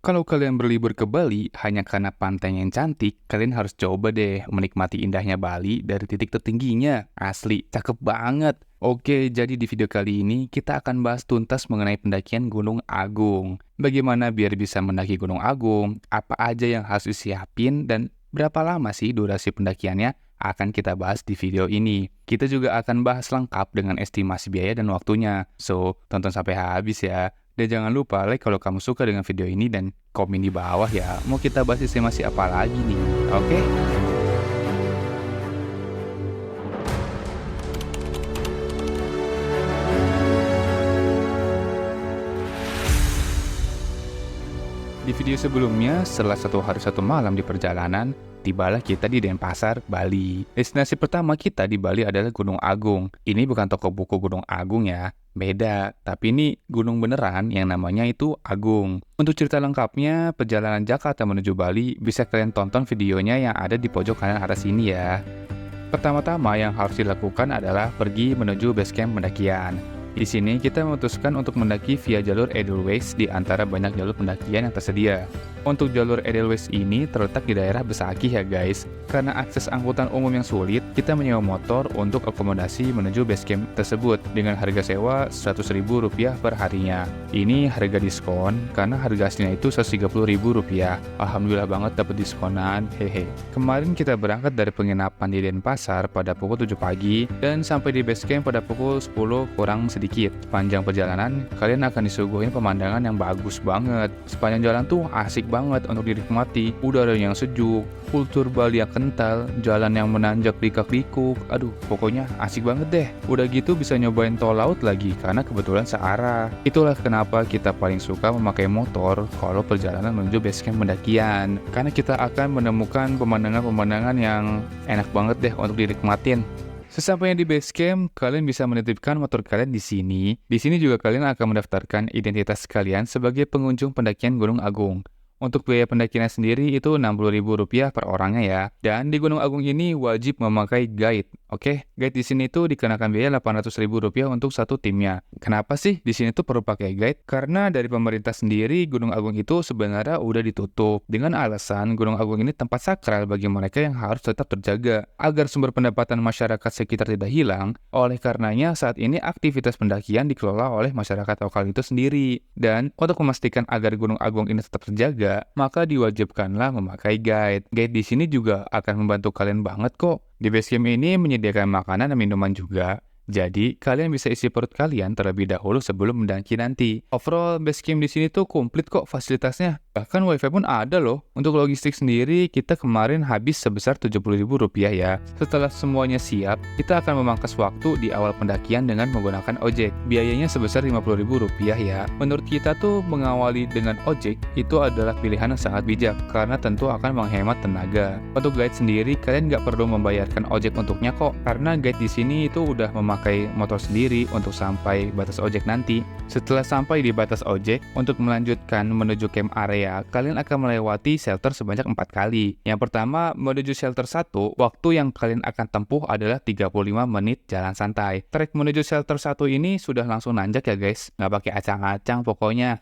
Kalau kalian berlibur ke Bali hanya karena pantainya yang cantik, kalian harus coba deh menikmati indahnya Bali dari titik tertingginya. Asli, cakep banget. Oke, jadi di video kali ini kita akan bahas tuntas mengenai pendakian Gunung Agung. Bagaimana biar bisa mendaki Gunung Agung, apa aja yang harus disiapin, dan berapa lama sih durasi pendakiannya akan kita bahas di video ini. Kita juga akan bahas lengkap dengan estimasi biaya dan waktunya. So, tonton sampai habis ya. Dan jangan lupa like kalau kamu suka dengan video ini dan komen di bawah ya. Mau kita bahas estimasi apa lagi nih? Oke? Di video sebelumnya, setelah 1 hari 1 malam di perjalanan, tibalah kita di Denpasar, Bali. Destinasi pertama kita di Bali adalah Gunung Agung. Ini bukan toko buku Gunung Agung ya, beda. Tapi ini gunung beneran yang namanya itu Agung. Untuk cerita lengkapnya, perjalanan Jakarta menuju Bali, bisa kalian tonton videonya yang ada di pojok kanan atas ini ya. Pertama-tama yang harus dilakukan adalah pergi menuju base camp pendakian. Di sini kita memutuskan untuk mendaki via jalur Edelweiss di antara banyak jalur pendakian yang tersedia. Untuk jalur Edelweiss ini terletak di daerah Besakih ya guys. Karena akses angkutan umum yang sulit, kita menyewa motor untuk akomodasi menuju base camp tersebut dengan harga sewa Rp100.000 per harinya. Ini harga diskon karena harga aslinya itu Rp130.000. Alhamdulillah banget dapat diskonan, hehe. Kemarin kita berangkat dari penginapan di Denpasar pada pukul 7 pagi dan sampai di base camp pada pukul 10 kurang sedikit. Sepanjang perjalanan, kalian akan disuguhin pemandangan yang bagus banget. Sepanjang jalan tuh asik banget untuk dinikmati. Udara yang sejuk, kultur Bali yang kental, jalan yang menanjak likak-likuk. Aduh, pokoknya asik banget deh. Udah gitu bisa nyobain tol laut lagi karena kebetulan searah. Itulah kenapa kita paling suka memakai motor kalau perjalanan menuju base camp pendakian. Karena kita akan menemukan pemandangan-pemandangan yang enak banget deh untuk dinikmatin. Sesampainya di base camp, kalian bisa menitipkan motor kalian di sini. Di sini juga kalian akan mendaftarkan identitas kalian sebagai pengunjung pendakian Gunung Agung. Untuk biaya pendakiannya sendiri itu Rp60.000 per orangnya ya. Dan di Gunung Agung ini wajib memakai guide. Oke, guide di sini tuh dikenakan biaya Rp800.000 untuk satu timnya. Kenapa sih di sini tuh perlu pakai guide? Karena dari pemerintah sendiri Gunung Agung itu sebenarnya udah ditutup dengan alasan Gunung Agung ini tempat sakral bagi mereka yang harus tetap terjaga agar sumber pendapatan masyarakat sekitar tidak hilang. Oleh karenanya saat ini aktivitas pendakian dikelola oleh masyarakat lokal itu sendiri. Dan untuk memastikan agar Gunung Agung ini tetap terjaga, maka diwajibkanlah memakai guide. Guide di sini juga akan membantu kalian banget kok. Di base camp ini menyediakan makanan dan minuman juga. Jadi, kalian bisa isi perut kalian terlebih dahulu sebelum mendaki nanti. Overall, base camp di sini tuh komplit kok fasilitasnya. Bahkan wifi pun ada loh. Untuk logistik sendiri, kita kemarin habis sebesar Rp70.000 ya. Setelah semuanya siap, kita akan memangkas waktu di awal pendakian dengan menggunakan ojek. Biayanya sebesar Rp50.000 ya. Menurut kita tuh mengawali dengan ojek itu adalah pilihan yang sangat bijak karena tentu akan menghemat tenaga. Untuk guide sendiri, kalian nggak perlu membayarkan ojek untuknya kok. Karena guide di sini itu udah memakai motor sendiri untuk sampai batas ojek nanti. Setelah sampai di batas ojek, untuk melanjutkan menuju camp area, kalian akan melewati shelter sebanyak 4 kali. Yang pertama, menuju shelter 1, waktu yang kalian akan tempuh adalah 35 menit jalan santai. Trek menuju shelter 1 ini sudah langsung nanjak ya guys, nggak pakai acang-acang pokoknya.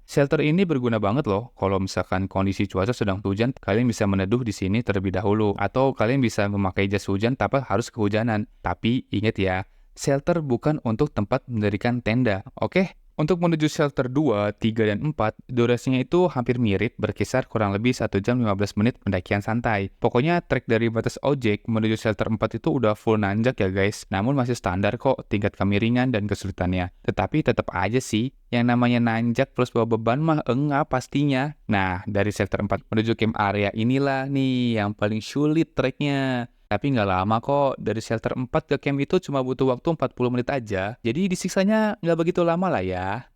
Shelter ini berguna banget loh, kalau misalkan kondisi cuaca sedang hujan, kalian bisa meneduh di sini terlebih dahulu. Atau kalian bisa memakai jas hujan tanpa harus kehujanan. Tapi ingat ya, shelter bukan untuk tempat mendirikan tenda, oke? Untuk menuju shelter 2, 3, dan 4, durasinya itu hampir mirip, berkisar kurang lebih 1 jam 15 menit pendakian santai. Pokoknya trek dari batas ojek menuju shelter 4 itu udah full nanjak ya guys, namun masih standar kok tingkat kemiringan dan kesulitannya. Tetapi tetap aja sih, yang namanya nanjak plus bawa beban mah enggak pastinya. Nah, dari shelter 4 menuju camp area inilah nih yang paling sulit treknya. Tapi nggak lama kok, dari shelter 4 ke camp itu cuma butuh waktu 40 menit aja. Jadi disiksanya nggak begitu lama lah ya.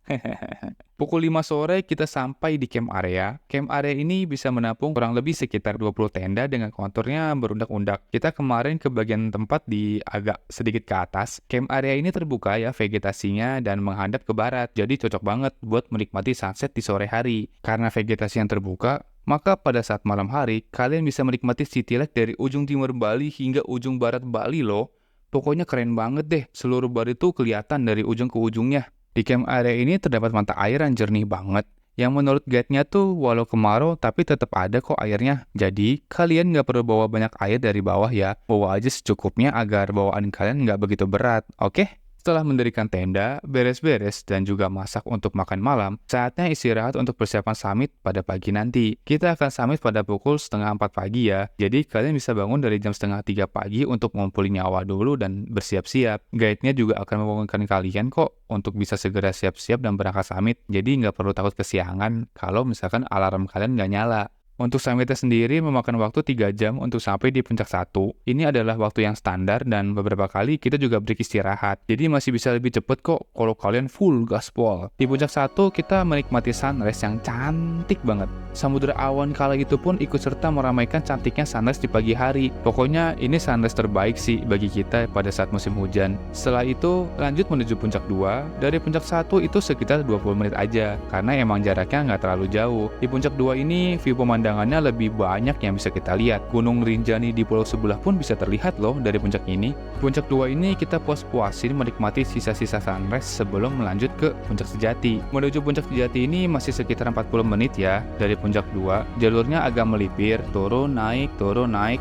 Pukul 5 sore kita sampai di camp area. Camp area ini bisa menampung kurang lebih sekitar 20 tenda dengan konturnya berundak-undak. Kita kemarin ke bagian tempat di agak sedikit ke atas. Camp area ini terbuka ya vegetasinya dan menghadap ke barat. Jadi cocok banget buat menikmati sunset di sore hari. Karena vegetasi yang terbuka, maka pada saat malam hari, kalian bisa menikmati city light dari ujung timur Bali hingga ujung barat Bali loh. Pokoknya keren banget deh, seluruh Bali tuh kelihatan dari ujung ke ujungnya. Di camp area ini terdapat mata air yang jernih banget, Yang menurut guide-nya tuh walau kemarau tapi tetap ada kok airnya. Jadi kalian nggak perlu bawa banyak air dari bawah ya. Bawa aja secukupnya agar bawaan kalian nggak begitu berat, oke? Setelah mendirikan tenda, beres-beres, dan juga masak untuk makan malam, saatnya istirahat untuk persiapan summit pada pagi nanti. Kita akan summit pada pukul setengah 4 pagi ya, jadi kalian bisa bangun dari jam setengah 3 pagi untuk ngumpulin nyawa dulu dan bersiap-siap. Guide-nya juga akan membangunkan kalian kok untuk bisa segera siap-siap dan berangkat summit, jadi nggak perlu takut kesiangan kalau misalkan alarm kalian nggak nyala. Untuk summitnya sendiri memakan waktu 3 jam untuk sampai di puncak 1. Ini adalah waktu yang standar dan beberapa kali kita juga break istirahat. Jadi masih bisa lebih cepet kok kalau kalian full gaspol. Di puncak 1 kita menikmati sunrise yang cantik banget. Samudera awan kala itu pun ikut serta meramaikan cantiknya sunrise di pagi hari. Pokoknya ini sunrise terbaik sih bagi kita pada saat musim hujan. Setelah itu lanjut menuju puncak 2. Dari puncak 1 itu sekitar 20 menit aja karena emang jaraknya nggak terlalu jauh. Di puncak 2 ini view pemandangannya lebih banyak yang bisa kita lihat. Gunung Rinjani di pulau sebelah pun bisa terlihat loh dari puncak ini. Puncak 2 ini kita puas-puasin menikmati sisa-sisa sunrise sebelum melanjut ke puncak sejati. Menuju puncak sejati ini masih sekitar 40 menit ya. Dari puncak 2, jalurnya agak melipir, turun, naik,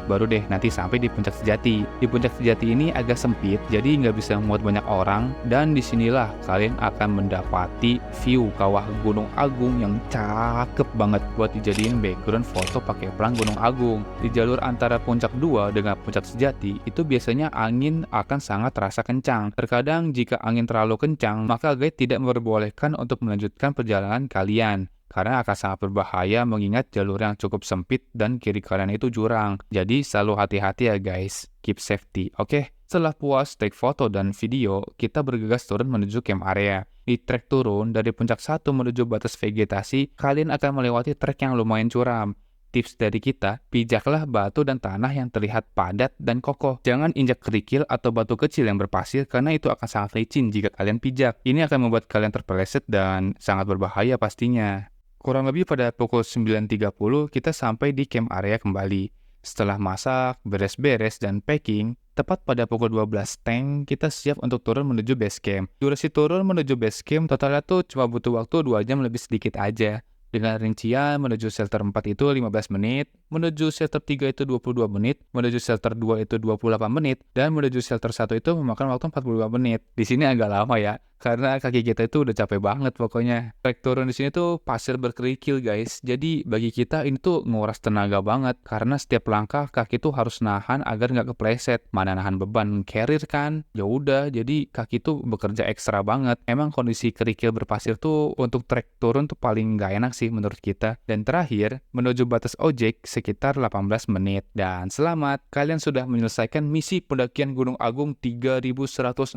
baru deh nanti sampai di puncak sejati. Di puncak sejati ini agak sempit, jadi nggak bisa muat banyak orang, dan disinilah kalian akan mendapati view kawah Gunung Agung yang cakep banget buat dijadiin background foto pakai pelang Gunung Agung. Di jalur antara puncak 2 dengan puncak sejati, itu biasanya angin akan sangat terasa kencang. Terkadang jika angin terlalu kencang, maka guide tidak memperbolehkan untuk melanjutkan perjalanan kalian. Karena akan sangat berbahaya mengingat jalur yang cukup sempit dan kiri kanan itu jurang. Jadi selalu hati-hati ya guys, keep safety, oke? Setelah puas take foto dan video, kita bergegas turun menuju camp area. Di trek turun dari puncak 1 menuju batas vegetasi, kalian akan melewati trek yang lumayan curam. Tips dari kita, pijaklah batu dan tanah yang terlihat padat dan kokoh. Jangan injak kerikil atau batu kecil yang berpasir karena itu akan sangat licin jika kalian pijak. Ini akan membuat kalian terpeleset dan sangat berbahaya pastinya. Kurang lebih pada pukul 9.30 kita sampai di camp area kembali. Setelah masak, beres-beres, dan packing, tepat pada pukul 12 kita siap untuk turun menuju base camp. Durasi turun menuju base camp totalnya tuh cuma butuh waktu 2 jam lebih sedikit aja. Dengan rincian menuju shelter 4 itu 15 menit, menuju shelter 3 itu 22 menit, menuju shelter 2 itu 28 menit, dan menuju shelter 1 itu memakan waktu 45 menit. Di sini agak lama ya, karena kaki kita itu udah capek banget pokoknya. Trek turun di sini tuh pasir berkerikil guys, jadi bagi kita ini tuh nguras tenaga banget, karena setiap langkah kaki tuh harus nahan agar nggak kepleset. Mana nahan beban carrier kan? Ya udah, jadi kaki tuh bekerja ekstra banget. Emang kondisi kerikil berpasir tuh untuk trek turun tuh paling nggak enak sih menurut kita. Dan terakhir, menuju batas ojek sekitar 18 menit. Dan selamat, kalian sudah menyelesaikan misi pendakian Gunung Agung 3142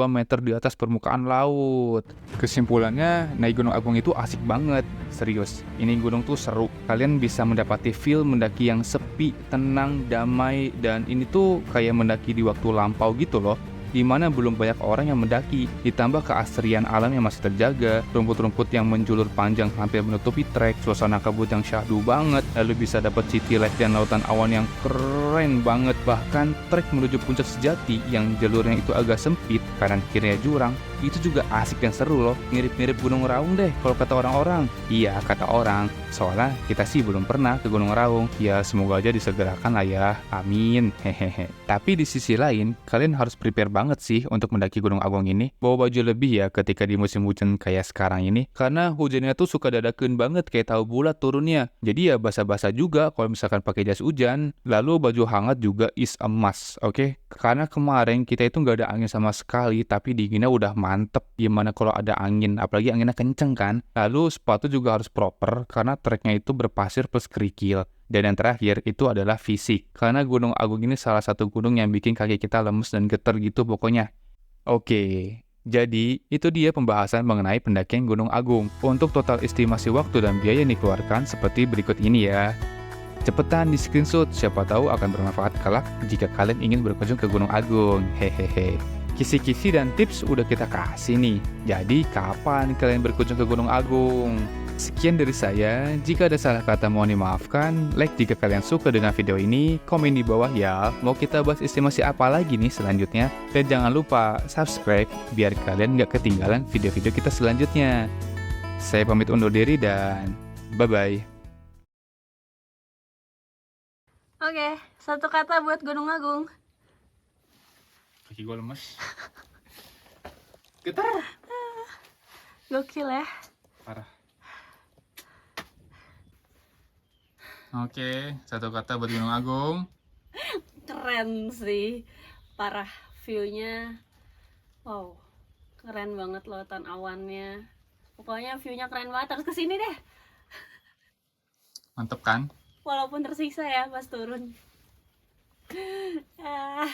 meter di atas permukaan laut. Kesimpulannya, naik Gunung Agung itu asik banget. Serius, ini gunung tuh seru. Kalian bisa mendapati feel mendaki yang sepi, tenang, damai, dan ini tuh kayak mendaki di waktu lampau gitu loh, di mana belum banyak orang yang mendaki. Ditambah keasrian alam yang masih terjaga, rumput-rumput yang menjulur panjang hampir menutupi trek, suasana kabut yang syahdu banget, lalu bisa dapat city light dan lautan awan yang keren banget. Bahkan trek menuju puncak sejati yang jalurnya itu agak sempit, kanan kirinya jurang, itu juga asik dan seru loh. Mirip-mirip Gunung Raung deh kalau kata orang-orang. Iya, kata orang. Soalnya kita sih belum pernah ke Gunung Raung. Ya semoga aja disegerakan lah ya. Amin. Hehehe. Tapi di sisi lain, kalian harus prepare banget sih untuk mendaki Gunung Agung ini. Bawa baju lebih ya ketika di musim hujan kayak sekarang ini. Karena hujannya tuh suka dadakan banget kayak tahu bulat turunnya. Jadi ya basah-basah juga kalau misalkan pakai jas hujan. Lalu baju hangat juga is a must, oke? Karena kemarin kita itu nggak ada angin sama sekali, tapi dinginnya udah mantep. Gimana kalau ada angin, apalagi anginnya kenceng kan? Lalu sepatu juga harus proper karena treknya itu berpasir plus kerikil. Dan yang terakhir itu adalah fisik. Karena Gunung Agung ini salah satu gunung yang bikin kaki kita lemes dan getar gitu pokoknya. Oke, jadi itu dia pembahasan mengenai pendakian Gunung Agung. Untuk total estimasi waktu dan biaya yang dikeluarkan seperti berikut ini ya. Cepetan di screenshot, siapa tahu akan bermanfaat kelak jika kalian ingin berkunjung ke Gunung Agung. Hehehe. Kisi-kisi dan tips udah kita kasih nih. Jadi kapan kalian berkunjung ke Gunung Agung? Sekian dari saya, jika ada salah kata mohon dimaafkan. Like jika kalian suka dengan video ini, komen di bawah ya, mau kita bahas estimasi apa lagi nih selanjutnya. Dan jangan lupa subscribe, biar kalian gak ketinggalan video-video kita selanjutnya. Saya pamit undur diri dan bye-bye. Oke, satu kata buat Gunung Agung. Kaki gue lemes. Getar. Gokil ya. Parah. Oke, satu kata buat Gunung Agung. Keren sih. Parah view-nya. Wow. Keren banget lautan awannya. Pokoknya view-nya keren banget. Harus kesini deh. Mantep kan? Walaupun tersiksa ya pas turun. Ah.